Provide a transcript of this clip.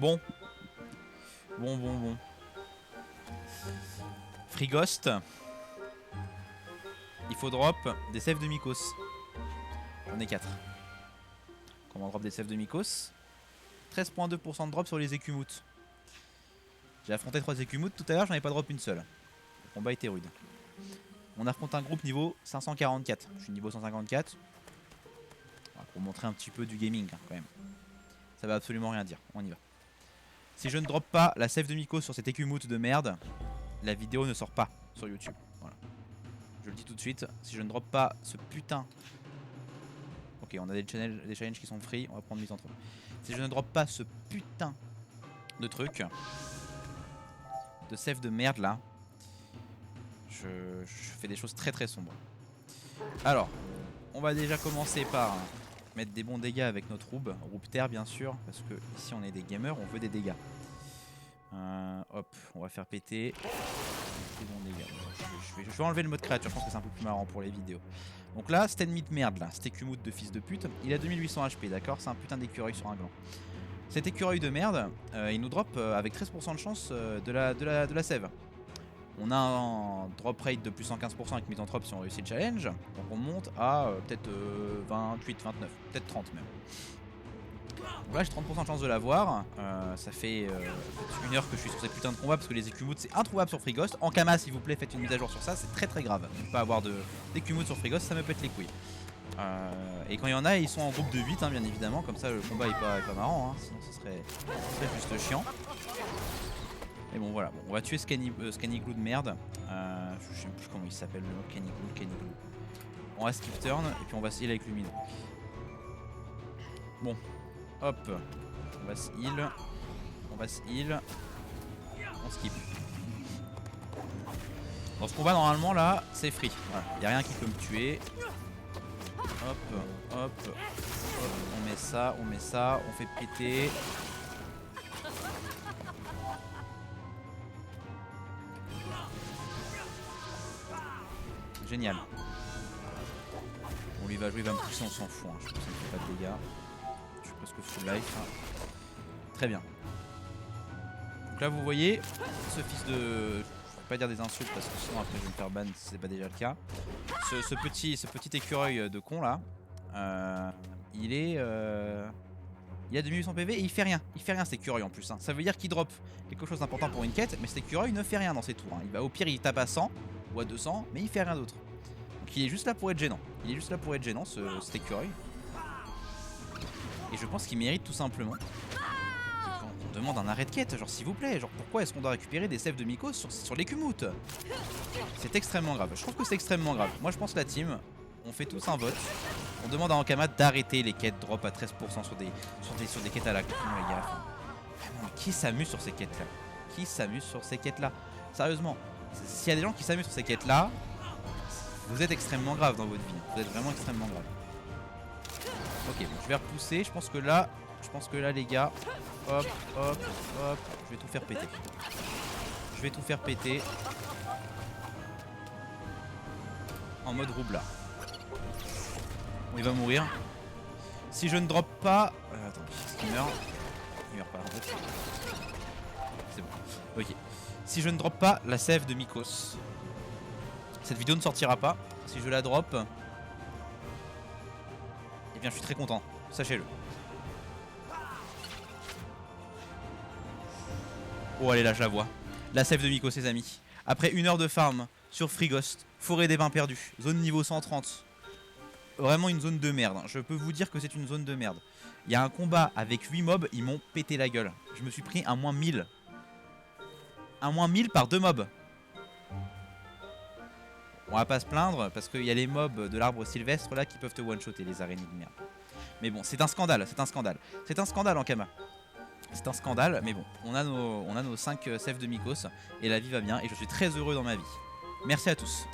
Bon. Bon. Free Ghost. Il faut drop des sèves de Mikos. J'en ai 4. Comment drop des sèves de Mikos? 13,2% de drop sur les écumoutes. J'ai affronté 3 écumoutes tout à l'heure, j'en ai pas drop une seule. Le combat était rude. On affronte un groupe niveau 544. Je suis niveau 154. Voilà, pour montrer un petit peu du gaming hein, quand même. Ça va absolument rien dire. On y va. Si je ne drop pas la sève de Mikos sur cette écumoute de merde, la vidéo ne sort pas sur YouTube. Voilà. Je le dis tout de suite. Si je ne drop pas ce putain... Ok, on a des challenges qui sont free. On va prendre mise entre eux. Si je ne drop pas ce putain de truc, de sève de merde là, je fais des choses très sombres. Alors, on va déjà commencer par mettre des bons dégâts avec notre roube terre bien sûr, parce que ici on est des gamers, on veut des dégâts. Hop, on va faire péter. Des bons dégâts. Je vais enlever le mode créature, je pense que c'est un peu plus marrant pour les vidéos. Donc là, cet ennemi de merde là, cet écumoute de fils de pute, il a 2800 HP, d'accord? C'est un putain d'écureuil sur un gland. Cet écureuil de merde, il nous drop avec 13% de chance de la sève. On a un drop rate de plus 115% avec Misanthrope si on réussit le challenge. Donc on monte à peut-être 28, 29, peut-être 30 même. Donc là j'ai 30% de chance de l'avoir. Ça fait une heure que je suis sur ces putains de combats parce que les écumoutes c'est introuvable sur Free Ghost. En Kama s'il vous plaît faites une mise à jour sur ça, c'est très grave. Ne pas avoir d'écumoutes sur Free Ghost, ça me pète les couilles. Et quand il y en a ils sont en groupe de 8 hein, bien évidemment, comme ça le combat est pas marrant hein, sinon ce serait juste chiant. Et bon voilà, bon, on va tuer ce Caniglou de merde. Je sais plus comment il s'appelle le mot Caniglou. On va skip turn et puis on va se heal avec Lumine. Bon, hop, on va se heal. On skip. Dans ce combat normalement là, c'est free. Voilà, y a rien qui peut me tuer. Hop, on met ça, on fait péter. Génial. On lui va jouer, il va me pousser, on s'en fout. Hein. Je pense que ça ne fait pas de dégâts. Je suis presque full life. Hein. Très bien. Donc là, vous voyez, ce fils de... Je ne vais pas dire des insultes parce que sinon après je vais me faire ban si c'est pas déjà le cas. Ce petit écureuil de con là, il est... Il a 2800 PV et il fait rien. Il fait rien cet écureuil en plus. Hein. Ça veut dire qu'il drop quelque chose d'important pour une quête, mais cet écureuil ne fait rien dans ses tours. Hein. Il va, au pire, il tape à 100 ou à 200, mais il fait rien d'autre. Donc il est juste là pour être gênant. Cet écureuil. Et je pense qu'il mérite tout simplement. On demande un arrêt de quête, genre s'il vous plaît. Genre pourquoi est-ce qu'on doit récupérer des sèves de Mikos sur l'écumoute? C'est extrêmement grave. Je trouve que c'est extrêmement grave. Moi je pense que la team, on fait tous un vote. On demande à Ankama d'arrêter les quêtes drop à 13% sur des quêtes à la con, les gars. Vraiment, qui s'amuse sur ces quêtes là? Qui s'amuse sur ces quêtes là? Sérieusement, s'il y a des gens qui s'amusent sur ces quêtes là, vous êtes extrêmement grave dans votre vie. Vous êtes vraiment extrêmement grave. Ok, bon, je vais repousser. Je pense que là les gars, hop, je vais tout faire péter. En mode roublard. Bon, il va mourir. Si je ne drop pas... attends, est-ce qu'il meurt? Il meurt pas en fait. C'est bon. Ok. Si je ne drop pas la sève de Mikos, cette vidéo ne sortira pas. Si je la drop, eh bien je suis très content. Sachez-le. Oh allez là je la vois. La sève de Mikos ses amis. Après 1 heure de farm sur Free Ghost, forêt des pins perdus, zone niveau 130. Vraiment une zone de merde. Je peux vous dire que c'est une zone de merde. Il y a un combat avec 8 mobs, ils m'ont pété la gueule. Je me suis pris un moins 1000. Un moins 1000 par 2 mobs. On va pas se plaindre parce qu'il y a les mobs de l'arbre sylvestre là qui peuvent te one-shotter, les araignées de merde. Mais bon, c'est un scandale, Ankama. C'est un scandale, mais bon, on a nos 5 sèves de Mikos et la vie va bien et je suis très heureux dans ma vie. Merci à tous.